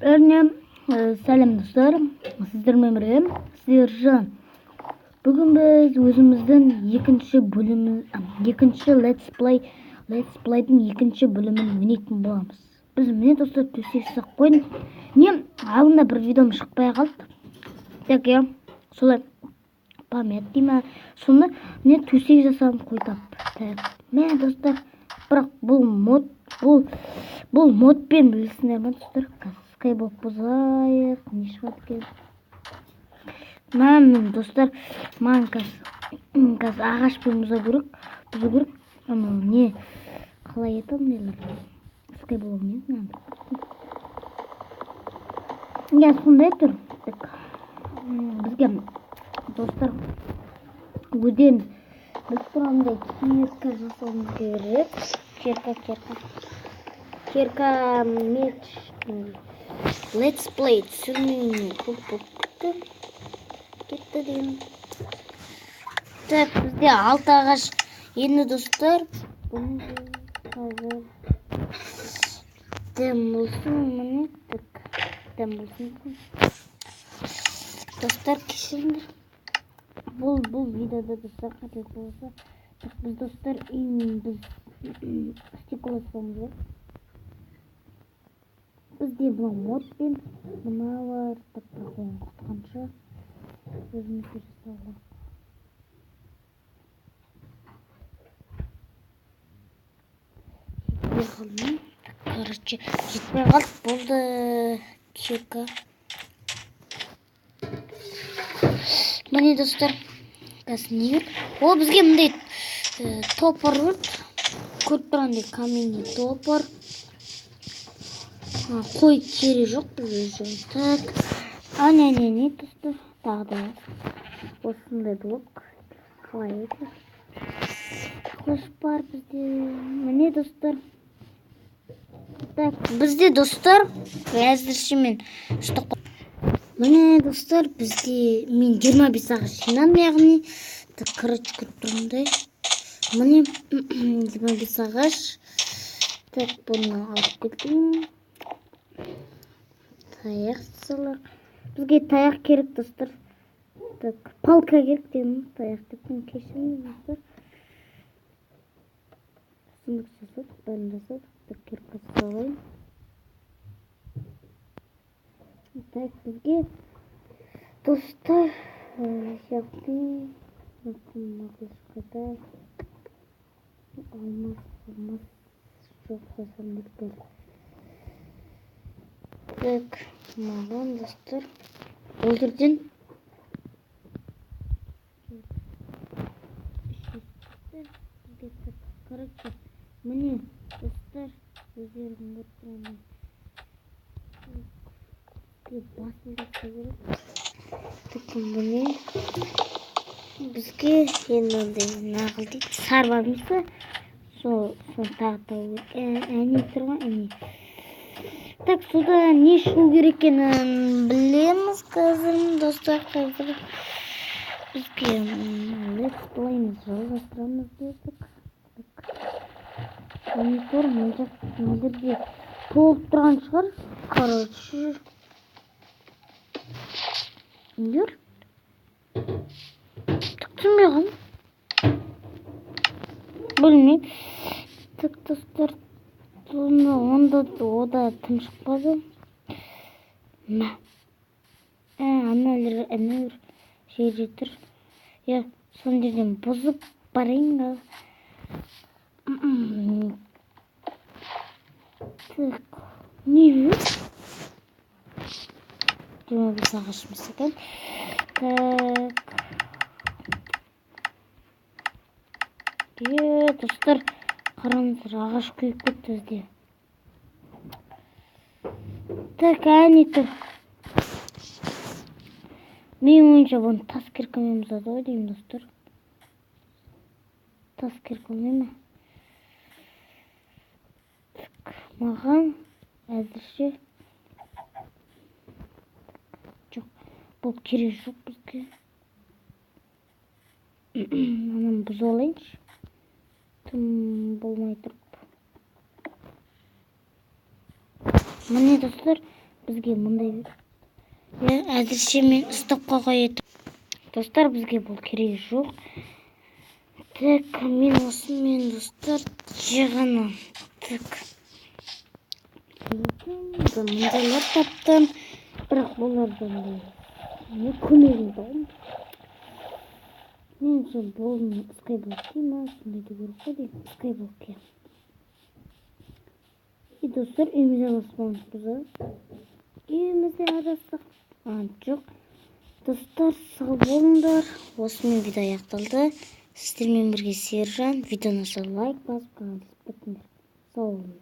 Örneğin selam dostlar. Sizlerle birlikte Sержан. Bugün biz özümüzden ikinci Let's Play'den ikinci bölümünü oynayатын боламыз. Biz mine dostlar төсек сақ қойдық. Не алдында бір видеом шықпай қалды. Так я солай память деймін. Соны міне төсек жасап қойдым. Так, міне достар, бірақ бұл модпен білесіңдер ме достар? Skyblock бұзайық, не шығады екен? Мен достар, маған қазір ағашпен бұзу керек. Не қалай етім нелер? Skyblock не надо. Я сондай тұр. Бізге достар өден біз тұрамдай кирка жасауымыз керек. Кирка меч. Let's play түсірмеймін. Кетті деймін. Так, бізде 6 ағаш енді достар. Бұны қазір дәм болсын, мұны дәм болсын. Достар, кешіріңдер. Бұл видеода достар қате болса. Біз достар біз стекол жасауымыз керек. Бізде бұл модпен мыналар тапқан қанша өзімізді жасауға. Жетпей қалды. Болды кирка. Міне достар, қазір не керек? Ол бізге мындай топор өрт. Көріп тұрғандай каменный топор. Қой керек жоқ бізде. Так, не достар? Тағы да осындай блок. Қалай еді? Қош бар бізде. Міне достар. Так, бізде достар, әзірше мен ұштық. Міне достар, бізде мен 25 ағаш жинадым, яғни короче көріп тұрғандай. Міне 25 ағаш. Так, бұны алып кетейін. Таяқ салақ. Бізге таяқ керек достар. Так, палка керек деймін. Таяқ дейтін кешіріңіз достар. Сұмдық жасадық, бәрін жасадық. Так, кирка салайын. Так, бізге достар яғни нақылыш қайда алмас жоқ жасам бітпел. Так, маған достар ол жерден короче міне достар өздерің көріп тұрғандай басында керек. Так, міне бізге енді нағыл дейді сар бар мысы сол тағы әне тұрған әне. Так, суда не шығу керек екенін білеміз қазір достар. Қазір бізге Let's Play'міз жалғастырамыз дедік. Монитор мөлдерде толып тұрған шығар. Короче нелер түсінбей қалдым. Білмеймін. Так, достар, онда тым шықпады. Әнелер жерде тұр. Я сон жерден бұзып барайын. Так, не жүр? 25 ағашымыз екен. Так. Достар, қараңыздар, ағаш күйіп кетті бізде. Так, әне тұр. Мен ойынша бұны тас киркамен бұзады ғой деймін достар. Тас киркамен ме? Так, маған әзірше жоқ, бұл керек жоқ бізге. Анам бұзып алайыншы. Тым болмай тұрып. Міне достар, бізге мындай әзірше мен стопқа қояйын. Достар, бізге бұл керек жоқ. Так, мен осымен достар жиғанам. Так, мындайлар таптым, бірақ бұлардан не көмегім бар. Мен сол болын скайблокке ма, сондай көріп қой деймін, скайблокке. И достар, үйімізде адаспаңыз бұзар. Үйімізде адастық. Жоқ. Достар, сау болыңдар. Осымен видео аяқталды. Сіздермен бірге Сержан. Видеоны лайк басып, каналды бітіңдер. Сау болыңдар.